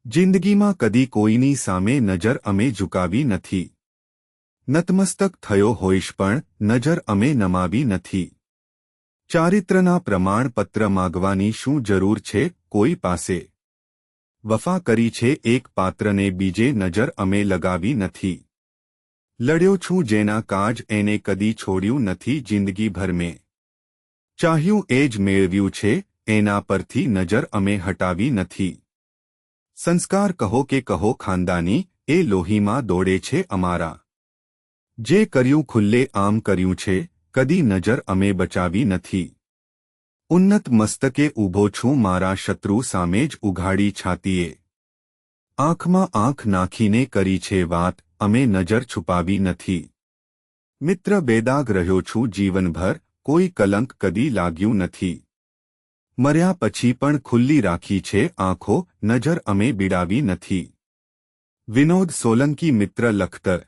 જિંદગીમાં કદી કોઈની સામે નજર અમે ઝુકાવી નથી. નતમસ્તક થયો હોઈશ પણ નજર અમે નમાવી નથી. ચારિત્રના પ્રમાણપત્ર માગવાની શું જરૂર છે કોઈ પાસે? વફા કરી છે એક પાત્રને બીજે નજર અમે લગાવી નથી. લડ્યો છું જેના કાજ એને કદી છોડ્યું નથી જિંદગીભર મેં. ચાહ્યું એ જ મેળવ્યું છે એના પરથી નજર અમે હટાવી નથી. સંસ્કાર કહો કે કહો ખાનદાની એ લોહીમાં દોડે છે અમારા. જે કર્યું ખુલ્લે આમ કર્યું છે કદી નજર અમે બચાવી નથી. ઉન્નત મસ્તકે ઊભો છું મારા શત્રુ સામે જ ઉઘાડી છાતીએ. આંખમાં આંખ નાખીને કરી છે વાત અમે નજર છુપાવી નથી. મિત્ર બેદાગ રહ્યો છું જીવનભર કોઈ કલંક કદી લાગ્યું નથી. મર્યા પછી પણ ખુલ્લી રાખી છે આંખો નજર અમે બીડાવી નથી. વિનોદ સોલંકી મિત્ર લખતર.